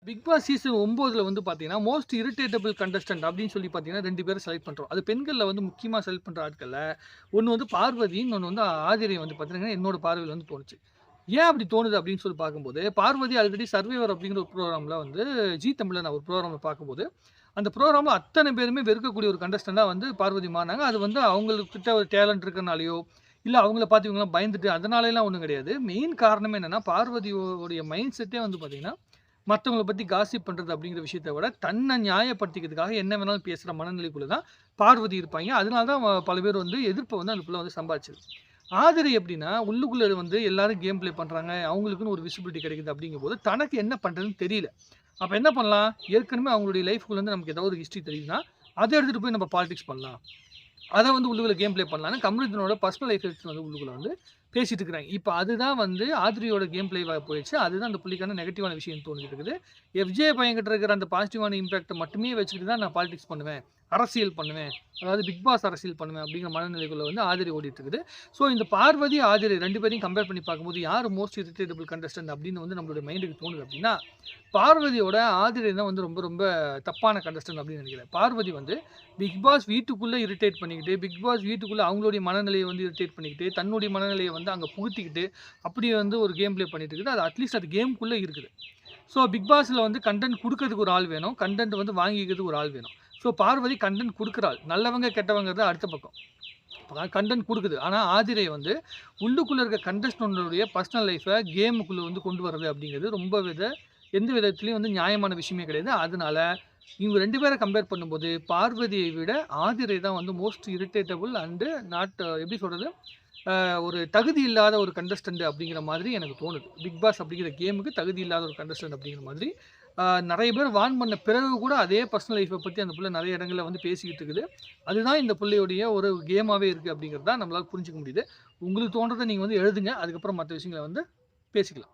Big Boss season 9ல வந்து பார்த்தீங்கன்னா, most irritable contestant அப்படின்னு சொல்லி பார்த்தீங்கன்னா 2 பேர செலக்ட் பண்றோம். அது பெண்கள்ல வந்து முக்கியமா செலக்ட் பண்ற ஆட்கள்ல, ஒண்ணு வந்து பார்வதி, இன்னொன்னு வந்து ஆதிரை வந்து பார்த்தீங்கன்னா, என்னோட பார்வையில வந்து தோணுச்சு. ஏன் அப்படி தோணுது அப்படின்னு சொல்லி பார்க்கும்போது, பார்வதி ஆல்ரெடி சர்வைவர் அப்படிங்கிற ஒரு ப்ரோகிராம்ல வந்து ஜீ தமிழ்ல நான் ஒரு ப்ரோகிராம்ல பார்க்கும்போது, அந்த ப்ரோகிராம்ல அத்தன பேருமே வெறுக்கக்கூடிய ஒரு கண்டஸ்டன்ட்டா வந்து பார்வதி மாறுனாங்க. அது வந்து அவங்ககிட்ட ஒரு டேலண்ட் இருக்கனாலயோ, இல்ல அவங்கள பார்த்து இவங்கலாம் பயந்துட்டு அதனாலலாம் ஒண்ணும் கிடையாது. மெயின் காரணமே என்னன்னா, பார்வதியோடைய மைண்ட் செட்டே வந்து பார்த்தீங்கன்னா, மத்தவங்கள பத்தி காசிப் பண்றது அப்படிங்கிற விஷயத்த விட, தன்ன நியாயப்படுத்திக்கிறதுக்காக என்ன வேணாலும் பேசுற மனநிலைக்குள்ள தான் பார்வதி இருப்பாய்ங்க. அதனால தான் பல பேர் வந்து எதிர்ப்ப வந்து அந்த புள்ள வந்து சம்பாதிச்சது. ஆதிரை எப்படின்னா, உள்ளுக்குள்ள வந்து எல்லாரும் கேம் ப்ளே பண்றாங்க. அவங்களுக்குன்னு ஒரு விசிபிலிட்டி கிடைக்குது அப்படிங்கும்போது, தனக்கு என்ன பண்றதுன்னு தெரியல. அப்ப என்ன பண்ணலாம்? ஏற்கனவே அவங்களுடைய லைஃப்குள்ள இருந்து நமக்கு ஏதாவது ஒரு ஹிஸ்டரி தெரியுதுன்னா, அத எடுத்துட்டு போய் நம்ம பாலிடிக்ஸ் பண்ணலாம். அத வந்து உள்ளுக்குள்ள கேம் ப்ளே பண்ணலான்னு கமருதீனோட பர்சனல் லைஃப் எடுத்துட்டு வந்து உள்ளுக்குள்ள வந்து பேசிட்டு இருக்கிறாங்க. இப்ப அதுதான் வந்து ஆத்ரியோட கேம் ப்ளேவா போயிருச்சு. அதுதான் அந்த புள்ளிக்கான நெகட்டிவான விஷயம் தோணிட்டு இருக்குது. எஃப்ஜே பையன்கிட்ட இருக்கிற அந்த பாசிட்டிவான இம்பாக்ட்ட மட்டுமே வச்சுக்கிட்டு தான் நான் பாலிடிக்ஸ் பண்ணுவேன். அரசியல் பண்ணுவேன். அதாவது பிக் பாஸ் அரசியல் பண்ணுவேன் அப்படிங்கிற மனநிலைக்குள்ள வந்து ஆதிரை ஓடிட்டு இருக்குது. ஸோ இந்த பார்வதி, ஆதிரை 2 பேரையும் கம்பேர் பண்ணி பார்க்கும்போது யார் மோஸ்ட் இரிட்டேட்டபிள் கண்டஸ்டன்ட் அப்படின்னு வந்து நம்மளுடைய மைண்டுக்கு தோணுது அப்படின்னா, பார்வதியோட ஆதிரை தான் வந்து ரொம்ப ரொம்ப தப்பான கண்டஸ்டன்ட் அப்படின்னு நினைக்கிறேன். பார்வதி வந்து பிக் பாஸ் வீட்டுக்குள்ள இரிட்டேட் பண்ணிக்கிட்டு, பிக் பாஸ் வீட்டுக்குள்ள அவங்களுடைய மனநிலைய வந்து இரிட்டேட் பண்ணிக்கிட்டு, தன்னுடைய மனநிலைய வந்து அங்க புகுத்திக்கிட்டு, அப்படியே வந்து ஒரு கேம் ப்ளே பண்ணிட்டு இருக்குது. அது அட்லீஸ்ட் அது கேம்க்குள்ள இருக்குது. ஸோ பிக் பாஸ்ல வந்து கன்டென்ட் குடுக்கறதுக்கு ஒரு ஆள் வேணும். கன்டென்ட் வந்து வாங்கிக்கிறதுக்கு ஒரு ஆள் வேணும். ஸோ பார்வதி கன்டென்ட் குடுக்குறாள். நல்லவங்க, கெட்டவங்கிறது அடுத்த பக்கம். கன்டென்ட் குடுக்குது. ஆனா ஆதிரை வந்து உள்ளுக்குள்ள இருக்க கண்டஸ்டன்டோடைய பர்சனல் லைஃப கேமுக்குள்ள வந்து கொண்டு வரது அப்படிங்கிறது ரொம்ப எந்த விதத்திலயும் வந்து நியாயமான விஷயமே கிடையாது. அதனால இவங்க 2 பேர கம்பேர் பண்ணும்போது, பார்வதியை விட ஆதிரை தான் வந்து மோஸ்ட் இரிட்டேட்டபிள் அண்ட் நாட் எப்படி சொல்றது? ஒரு தகுதி இல்லாத ஒரு கண்டஸ்டன்ட் அப்படிங்கிற மாதிரி எனக்கு தோணுது. பிக் பாஸ் அப்படிங்கிற கேமுக்கு தகுதி இல்லாத ஒரு கண்டஸ்டன்ட் அப்படிங்கிற மாதிரி. நெறைய பேர் வார்ன் பண்ண பிறகு கூட அதே பர்சனல் லைஃப்ப பத்தி அந்த புள்ள நெறைய இடங்கள்ல வந்து பேசிக்கிட்டு இருக்குது. அதுதான் இந்த புள்ளையுடைய ஒரு கேமாவே இருக்கு அப்படிங்கிறது தான் நம்மளால புரிஞ்சுக்க முடியுது. உங்களுக்கு தோன்றத நீங்க வந்து எழுதுங்க. அதுக்கப்புறம் மத்த விஷயங்கள வந்து பேசிக்கலாம்.